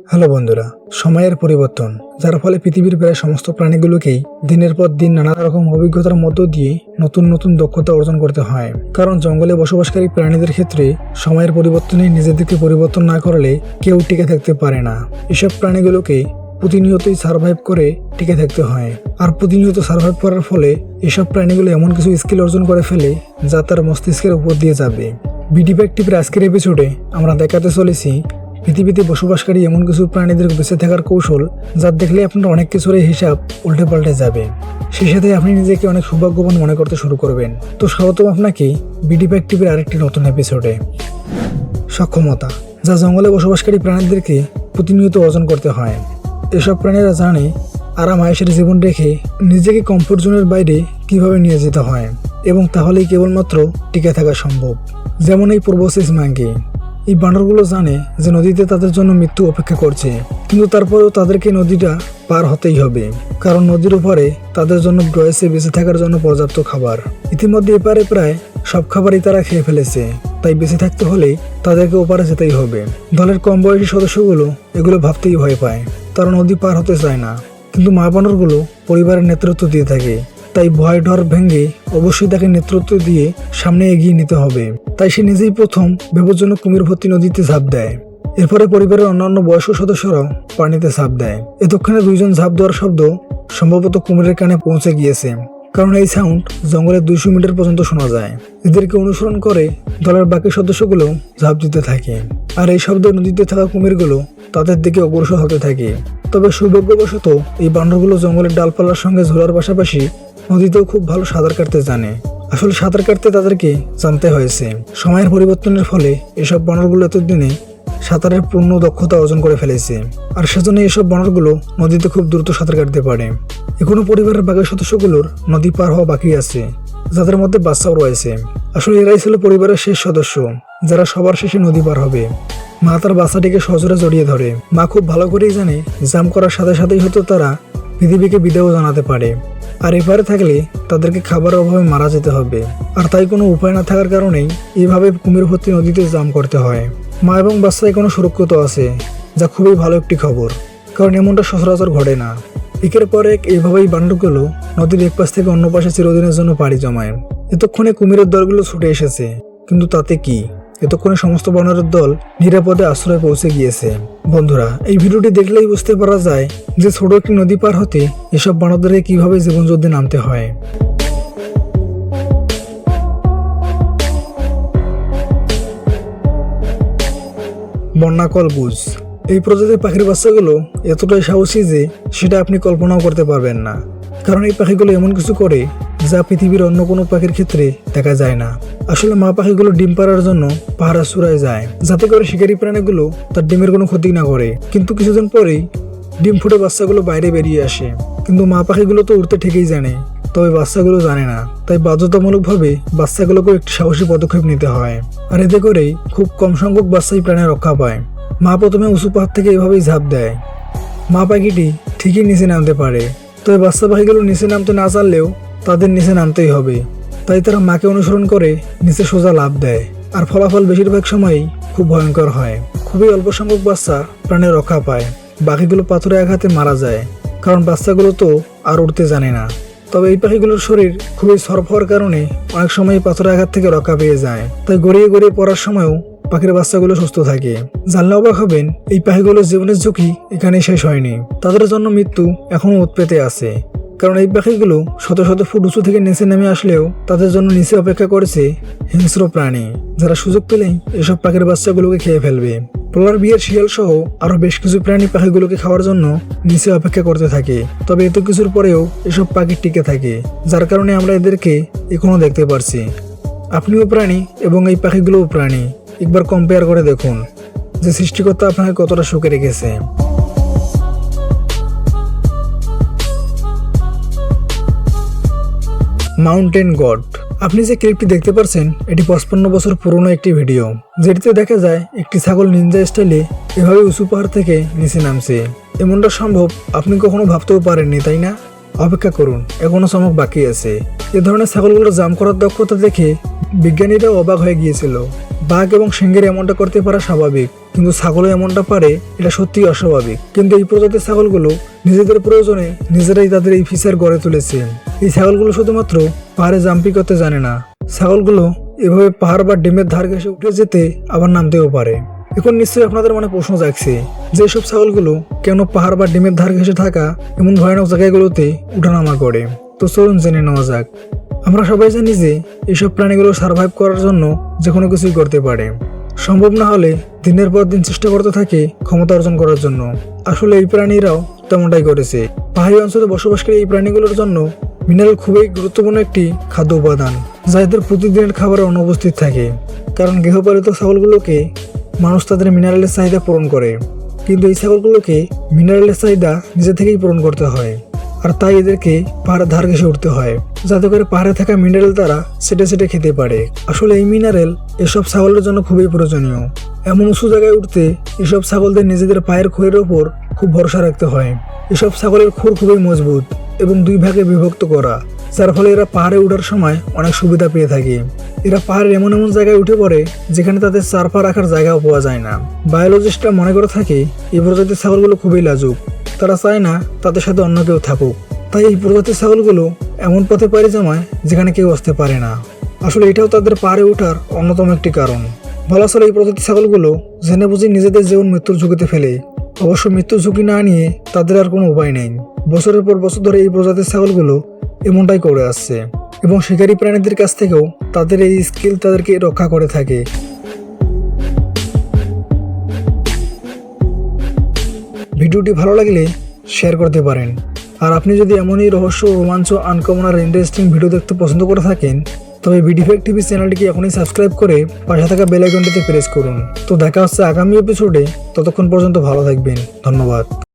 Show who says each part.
Speaker 1: Hello বন্ধুরা, সময়ের পরিবর্তন যার ফলে পৃথিবীর প্রায় সমস্ত প্রাণীগুলোকেই দিনের পর দিন নানা রকম অভিজ্ঞতার মধ্য দিয়ে নতুন নতুন দক্ষতা অর্জন করতে হয়। কারণ জঙ্গলে বসবাসকারী প্রাণীদের ক্ষেত্রে সময়ের পরিবর্তনে নিজেদেরকে পরিবর্তন না করলে কেউ টিকে থাকতে পারে না। এসব প্রাণীগুলোকে প্রতিনিয়তই সার্ভাইভ করে টিকে থাকতে হয়। আর প্রতিনিয়ত সার্ভাইভ করার ফলে এসব প্রাণীগুলো এমন কিছু স্কিল অর্জন করে ফেলে যা তার মস্তিষ্কের উপর দিয়ে যাবে। বিডি টিভির আজকের এপিসোডে আমরা দেখাতে চলেছি পৃথিবীতে বসবাসকারী এমন কিছু প্রাণীদের বেঁচে থাকার কৌশল যা দেখলে আপনার অনেক কিছুর হিসাব উল্টে পাল্টে যাবে। সেই সাথে আপনি নিজেকে অনেক সৌভাগ্যবান মনে করতে শুরু করবেন। তো স্বাগতম আপনাকে বিডি টিভির আরেকটি নতুন এপিসোডে। সক্ষমতা যা জঙ্গলে বসবাসকারী প্রাণীদেরকে প্রতিনিয়ত অর্জন করতে হয়। এসব প্রাণীরা জানে আরাম আয়েশের জীবন রেখে নিজেকে কমফোর্ট জোনের বাইরে কিভাবে নিয়ে যেতে হয়, এবং তাহলেই কেবলমাত্র টিকে থাকা সম্ভব। যেমন এই প্রোবসিস মাঙ্কি। এই বানরগুলো জানে যে নদীতে তাদের জন্য মৃত্যু অপেক্ষা করছে, কিন্তু তারপরেও তাদেরকে নদীটা পার হতেই হবে, কারণ নদীর উপরে তাদের জন্য রয়েছে বেঁচে থাকার জন্য পর্যাপ্ত খাবার। ইতিমধ্যে এপারে প্রায় সব খাবারই তারা খেয়ে ফেলেছে, তাই বেঁচে থাকতে হলে তাদেরকে ওপারে যেতেই হবে। দলের কম বয়সী সদস্যগুলো এগুলো ভাবতেই ভয় পায়, তারা নদী পার হতে চায় না, কিন্তু মা বানরগুলো পরিবারের নেতৃত্ব দিয়ে থাকে। তাই ভয় ডর ভেঙে অবশ্যই তাকে নেতৃত্ব দিয়ে সামনে এগিয়ে নিতে হবে। তাই সে নিজেই প্রথম বিপজ্জনক কুমির ভর্তি নদীতে ঝাঁপ দেয়। এরপরে পরিবারের অন্যান্য বয়স্ক সদস্যরাও পানিতে ঝাঁপ দেয়। এতক্ষণে দুইজন ঝাঁপ দেওয়ার শব্দ সম্ভবত কুমিরের কানে পৌঁছে গিয়েছে, কারণ এই সাউন্ড জঙ্গলের 200 মিটার পর্যন্ত শোনা যায়। এদেরকে অনুসরণ করে দলের বাকি সদস্যগুলো ঝাঁপ দিতে থাকে, আর এই শব্দ নদীতে থাকা কুমিরগুলো তাদের দিকে অগ্রসর হতে থাকে। তবে সৌভাগ্যবশত এই বানরগুলো জঙ্গলের ডালপালার সঙ্গে ঝোলার পাশাপাশি নদীতেও খুব ভালো সাঁতার কাটতে জানে। আসলে সাঁতার কাটতে তাদেরকে জানতে হয়েছে। সময়ের পরিবর্তনের ফলে এসব বানরগুলো এতদিনে সাঁতারের পূর্ণ দক্ষতা অর্জন করে ফেলেছে, আর সেজন্য এসব বানরগুলো নদীতে খুব দ্রুত সাঁতার কাটতে পারে। এখনো পরিবারের বাকি সদস্যগুলোর নদী পার হওয়া বাকি আছে, যাদের মধ্যে বাচ্চাও রয়েছে। আসলে এরাই ছিল পরিবারের শেষ সদস্য, যারা সবার শেষে নদী পার হবে। মা তার বাচ্চাটিকে সজোরে জড়িয়ে ধরে। মা খুব ভালো করেই জানে জাম্প করার সাথে সাথেই হয়তো তারা পৃথিবীকে বিদায়ও জানাতে পারে, আর এপারে থাকলে তাদেরকে খাবারের অভাবে মারা যেতে হবে। আর তাই কোনো উপায় না থাকার কারণেই এইভাবে কুমির ভর্তি নদীতে জাম্প করতে হয়। মা এবং বাচ্চা এখনো সুরক্ষিত আছে, যা খুবই ভালো একটি খবর, কারণ এমনটা সচরাচর ঘটে না। একের পর এক এইভাবেই বানরগুলো নদীর এক পাশ থেকে অন্য পাশে চিরদিনের জন্য পাড়ি জমায়। এতক্ষণে কুমিরের দলগুলো ছুটে এসেছে, কিন্তু তাতে কি, এতক্ষণে সমস্ত বানরের দল নিরাপদে আশ্রয়ে পৌঁছে গিয়েছে। বন্ধুরা, এই ভিডিওটি দেখলেই বুঝতে পারা যায় যে ছোট একটি নদী পার হতে এসব বানরদেরকে কিভাবে জীবনযুদ্ধে নামতে হয়। বন্যাকল বুঝ। এই প্রজাতির পাখির বাচ্চাগুলো এতটাই সাহসী যে সেটা আপনি কল্পনাও করতে পারবেন না, কারণ এই পাখিগুলো এমন কিছু করে যা পৃথিবীর অন্য কোনো পাখির ক্ষেত্রে দেখা যায় না। আসলে মা পাখিগুলো ডিম পাড়ার জন্য পাহাড়া চূড়ায় যায়, যাতে করে শিকারী প্রাণীগুলো তার ডিমের কোনো ক্ষতি না করে। কিন্তু কিছুদিন পরেই ডিম ফুটে বাচ্চাগুলো বাইরে বেরিয়ে আসে। কিন্তু মা পাখিগুলো তো উড়তে ঠিকই জানে, তবে বাচ্চাগুলো জানে না। তাই বাধ্যতামূলকভাবে বাচ্চাগুলোকে একটি সাহসী পদক্ষেপ নিতে হয়, আর এতে করেই খুব কম সংখ্যক বাচ্চাই প্রাণে রক্ষা পায়। মা প্রথমে উঁচু পাহাড় থেকে এভাবেই ঝাঁপ দেয়। মা পাখিটি ঠিকই নিচে নামতে পারে, তবে বাচ্চা পাখিগুলো নিচে নামতে না চাইলেও তাদের নিচে নামতেই হবে। তাই তারা মাকে অনুসরণ করে নিচে সোজা লাফ দেয়, আর ফলাফল বেশিরভাগ সময়ই খুব ভয়ঙ্কর হয়। খুবই অল্প সংখ্যক বাচ্চা প্রাণে রক্ষা পায়। বাকিগুলো পাথরে আঘাতে মারা যায়, কারণ বাচ্চাগুলো তো আর উঠতে জানে না। তবে এই পাখিগুলোর শরীর খুবই সরফ হওয়ার কারণে অনেক সময় পাথরের আঘাত থেকে রক্ষা পেয়ে যায়। তাই গড়িয়ে গড়িয়ে পড়ার সময়ও পাখির বাচ্চাগুলো সুস্থ থাকে। জানলে অবাক হবেন, এই পাখিগুলোর জীবনের ঝুঁকি এখানেই শেষ হয়নি। তাদের জন্য মৃত্যু এখনো উৎপেতে আছে, কারণ এই পাখিগুলো শত শত ফুট উঁচু থেকে নিচে নেমে আসলেও তাদের জন্য নিচে অপেক্ষা করেছে হিংস্র প্রাণী, যারা সুযোগ পেলেই এসব পাখির বাচ্চাগুলোকে খেয়ে ফেলবে। পোলার বিয়ার, শিয়াল সহ আরো বেশ কিছু প্রাণী পাখিগুলোকে খাওয়ার জন্য নিচে অপেক্ষা করতে থাকে। তবে এত কিছুর পরেও এসব পাখি টিকে থাকে, যার কারণে আমরা এদেরকে এখনো দেখতে পারছি। আপনিও প্রাণী এবং এই পাখিগুলোও প্রাণী। একবার কম্পেয়ার করে দেখুন যে সৃষ্টিকর্তা আপনাকে কতটা সুখে রেখেছে। Mountain god. আপনি যে ক্লিপটি দেখতে পাচ্ছেন এটি 55 বছর পুরনো একটি ভিডিও, যেটিতে দেখা যায় একটি ছাগল নিনজা স্টাইলে এভাবে উঁচু পাহাড় থেকে নিচে নামছে। এমনটা সম্ভব আপনি কখনো ভাবতেও পারেননি, তাই না? অপেক্ষা করুন, এখনো চমক বাকি আছে। এ ধরনের ছাগলগুলোর জাম্প করার দক্ষতা দেখে বিজ্ঞানীরাও অবাক হয়ে গিয়েছিল। বাঘ এবং সিংহের এমনটা করতে পারা স্বাভাবিক, কিন্তু ছাগলও এমনটা পারে, এটা সত্যি অস্বাভাবিক। কিন্তু এই প্রজাতির ছাগলগুলো নিজেদের প্রয়োজনে নিজেরাই তাদের এই ফিচার গড়ে তুলেছে। এই ছাগলগুলো শুধুমাত্র পাহাড়ে জাম্পিং করতে জানে না, ছাগলগুলো এভাবে পাহাড় বা ডিমের ধার ঘেঁষে উঠে যেতে আবার নামতেও পারে। এখন নিশ্চয়ই আপনাদের মনে প্রশ্ন জাগছে যে সব ছাগলগুলো কেন পাহাড় বা ডিমের ধার ঘেঁষে থাকা এমন ভয়ানক জায়গাগুলোতে উঠানামা করে। তো চলুন জেনে নেওয়া যাক। আমরা সবাই জানি যে এইসব প্রাণীগুলো সার্ভাইভ করার জন্য যে কোনো কিছুই করতে পারে, সম্ভব না হলে দিনের পর দিন চেষ্টা করতে থাকে ক্ষমতা অর্জন করার জন্য। আসলে এই প্রাণীরাও তেমনটাই করেছে। পাহাড়ি অঞ্চলে বসবাসকারী এই প্রাণীগুলোর জন্য মিনারেল খুবই গুরুত্বপূর্ণ একটি খাদ্য উপাদান, যা এদের প্রতিদিনের খাবারে অনুপস্থিত থাকে। কারণ গৃহপালিত ছাগলগুলোকে মানুষ তাদের মিনারেলের চাহিদা পূরণ করে, কিন্তু এই ছাগলগুলোকে মিনারেলের চাহিদা নিজে থেকেই পূরণ করতে হয়। আর তাই এদেরকে পাহাড়ের ধার ঘেঁষে উঠতে হয়, যাতে করে পাহাড়ে থাকা মিনারেল তারা সেটে সেটে খেতে পারে। আসলে এই মিনারেল এসব ছাগলের জন্য খুবই প্রয়োজনীয়। এমন উঁচু জায়গায় উঠতে এসব ছাগলদের নিজেদের পায়ের খুরের ওপর খুব ভরসা রাখতে হয়। এসব ছাগলের খুর খুবই মজবুত এবং দুই ভাগে বিভক্ত করা, যার ফলে এরা পাহাড়ে ওঠার সময় অনেক সুবিধা পেয়ে থাকে। এরা পাহাড়ের এমন এমন জায়গায় উঠে পড়ে যেখানে তাদের চার পা রাখার জায়গাও পাওয়া যায় না। বায়োলজিস্টরা মনে করে থাকে এই প্রজাতির ছাগলগুলো খুবই লাজুক, তারা চায় না তাদের সাথে অন্য কেউ থাকুক। তাই এই প্রজাতির ছাগলগুলো এমন পথে পাড়ি জমায় যেখানে কেউ আসতে পারে না। আসলে এটাও তাদের পাহাড়ে ওঠার অন্যতম একটি কারণ। বলা চলে এই প্রজাতির ছাগলগুলো জেনে বুঝে নিজেদের জীবন মৃত্যুর ঝুঁকিতে ফেলে। অবশ্য মৃত্যুর ঝুঁকি না নিয়ে তাদের আর কোনো উপায় নেই। বছরের পর বছর ধরে এই প্রজাতির ছাগলগুলো এমনটাই করে আসছে এবং শিকারী প্রাণীদের কাছ থেকেও তাদের এই স্কিল তাদেরকে রক্ষা করে থাকে। ভিডিওটি ভালো লাগলে শেয়ার করতে পারেন। আর আপনি যদি এমনই রহস্য, রোমাঞ্চ, আনকমন আর ইন্টারেস্টিং ভিডিও দেখতে পছন্দ করে থাকেন, তবে বিডিফ্যাক্ট টিভি চ্যানেলটিকে এখনই সাবস্ক্রাইব করে পাশে থাকা বেল আইকনটিতে প্রেস করুন। তো দেখা হচ্ছে আগামী এপিসোডে, ততক্ষণ পর্যন্ত ভালো থাকবেন। ধন্যবাদ।